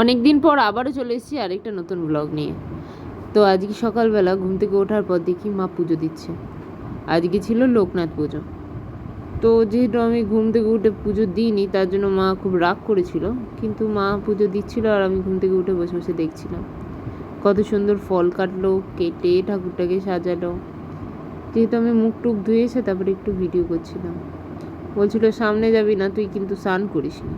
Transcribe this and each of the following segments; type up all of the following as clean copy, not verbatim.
অনেক দিন পর আবারও চলে এসেছি আরেকটা নতুন ব্লগ নিয়ে। তো আজকে সকালবেলা ঘুম থেকে ওঠার পর দেখি মা পুজো দিচ্ছে। আজকে ছিল লোকনাথ পুজো। তো যেহেতু আমি ঘুম থেকে উঠে পুজো দিইনি, তার জন্য মা খুব রাগ করেছিল। কিন্তু মা পুজো দিচ্ছিল আর আমি ঘুম থেকে উঠে বসে বসে দেখছিলাম কত সুন্দর ফল কাটলো, কেটে ঠাকুরটাকে সাজালো। যেহেতু আমি মুখ টুক ধুয়ে এসে তারপরে একটু ভিডিও করছিলাম। বলছিল সামনে যাবি না, তুই কিন্তু স্নান করিস নি।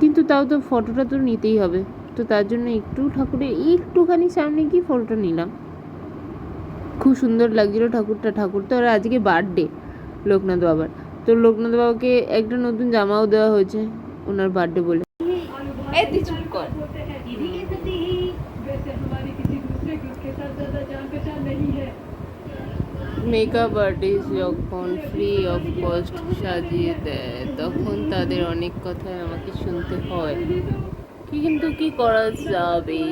কিন্তু তাও তো ফটোটা তো নিতেই হবে, তো তার জন্য একটু ঠাকুরের একটুখানি সামনে গিয়ে ফটোটা নিলাম। খুব সুন্দর লাগছিল ঠাকুরটা। ঠাকুর তো আর আজকে বার্থডে লোকনাথ বাবার। তো লোকনাথ বাবাকে একটা নতুন জামাও দেওয়া হয়েছে ওনার বার্থডে বলে। মেকআপ আর্টিস্ট যখন ফ্রি অফ কস্ট সাজিয়ে দেয় তখন তাদের অনেক কথাই আমাকে শুনতে হয়, কিন্তু কি করা যাবে।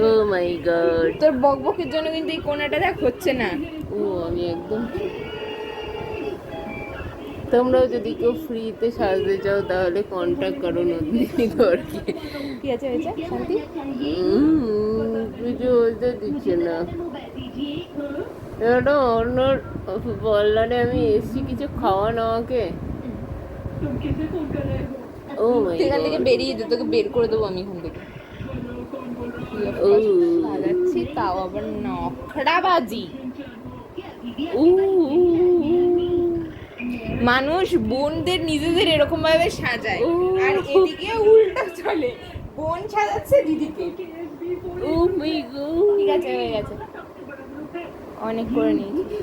ও মাই গড, তোর বকবকের জন্য কিন্তু এই কোণাটা দেখ হচ্ছে না। ও আমি একদম। তোমরাও যদি কেউ ফ্রিতে সাজতে চাও তাহলে কন্ট্যাক্ট করো নন্দিনী ধরকে। কি আছে হয়েছে শান্তি? কিছু হতে দিচ্ছে না। এটা অন্য পার্লারে আমি এসছি কিছু খাওয়া নেওয়াকে। ও মাই গড, এখান থেকে বেরিয়ে দে, তোকে বের করে দেবো আমি এখান থেকে। সাজাচ্ছি তাও আবার নখড়াবাজি। মানুষ বোনদের নিজেদের এরকম ভাবে সাজায় আর এদিকে উল্টো চলে, বোন সাজাচ্ছে দিদিকে। ও মাই গড, ঠিক আছে, হয়ে গেছে, অনেক করে নিয়েছি।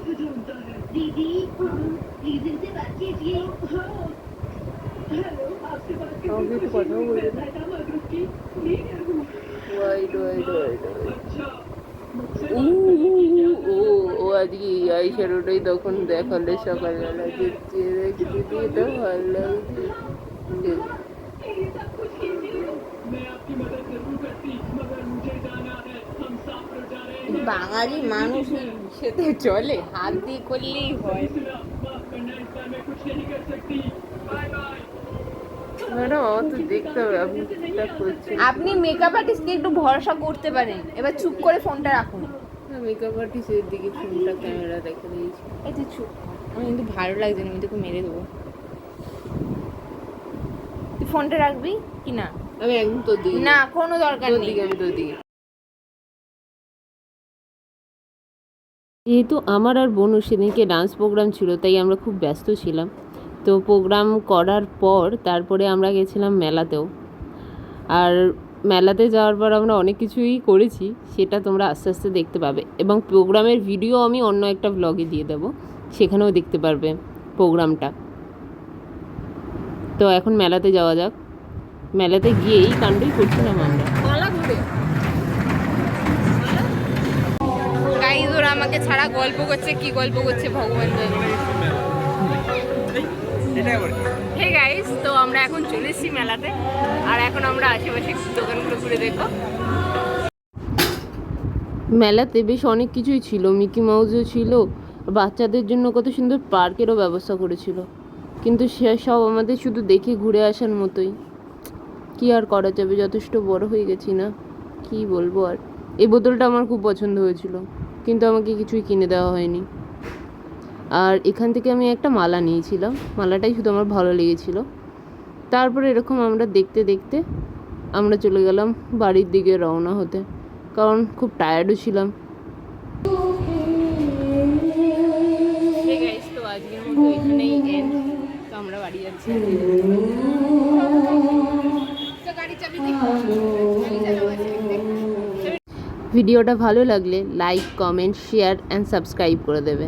আমাকে একটু কথাও বলবে না? ওয়াইড ওয়াইড ওয়াইড ও আজকে এই আই শ্যাডোটাই তখন দেখালে সকালবেলা, দেখছি দেখছি এটা ভালো লাগছে। বাঙালি মানুষ সেতে চলে, হাত দিয়ে করলেই হয়। ম্যাডাম আমার তো দেখতে হবে আপনি ঠিকঠাক করছেন। আপনি মেকআপ আর্টিস্টকে একটু ভরসা করতে পারেন। এবার চুপ করে ফোনটা রাখুন। মেকআপ আর্টিস্টের দিকে ফোনটা ক্যামেরা রেখে দিয়েছি। এই যে চুপ, আমার কিন্তু ভালো লাগছে না, আমি তোকে মেরে দেবো। তুই ফোনটা রাখবি কি না? আমি একদম তোর দিকে না, কোনো দরকার তোর নেই। দিকে আমি তোর দিকে। যেহেতু আমার আর বোনু সেদিনকে ডান্স প্রোগ্রাম ছিল তাই আমরা খুব ব্যস্ত ছিলাম। তো প্রোগ্রাম করার পর তারপরে আমরা গেছিলাম মেলাতেও। আর মেলাতে যাওয়ার পর আমরা অনেক কিছুই করেছি, সেটা তোমরা আস্তে আস্তে দেখতে পাবে। এবং প্রোগ্রামের ভিডিও আমি অন্য একটা ব্লগে দিয়ে দেবো, সেখানেও দেখতে পারবে প্রোগ্রামটা। তো এখন মেলাতে যাওয়া যাক। মেলাতে গিয়ে এই কাণ্ডই করছিলাম আমরা। গাইজ ওরা আমাকে ছাড়া গল্প করছে, কি গল্প করছে ভগবান জানে। হে গাইজ, তো আমরা এখন চলে এসেছি মেলাতে, আর এখন আমরা আশেপাশে দোকানগুলো ঘুরে দেখবো। মেলাতে বেশ অনেক কিছুই ছিল, মিকি মাউসও ছিল, বাচ্চাদের জন্য কত সুন্দর পার্কেরও ব্যবস্থা করেছিল। কিন্তু সে সব আমাদের শুধু দেখে ঘুরে আসার মতোই। কি আর করা যাবে, যথেষ্ট বড় হয়ে গেছি না, কি বলবো আর। এই বোতলটা আমার খুব পছন্দ হয়েছিল, কিন্তু আমাকে কিছুই কিনে দেওয়া হয়নি। আর এখান থেকে আমি একটা মালা নিয়েছিলাম, মালাটাই শুধু আমার ভালো লেগেছিল। তারপরে এরকম আমরা দেখতে দেখতে আমরা চলে গেলাম বাড়ির দিকে রওনা হতে, কারণ খুব টায়ার্ডও ছিলাম। তো আজকের মতো এখানেই এন্ড। তো আমরা বাড়ি যাচ্ছি। ভিডিওটা ভালো লাগলে like, comment, share and subscribe করে দেবে।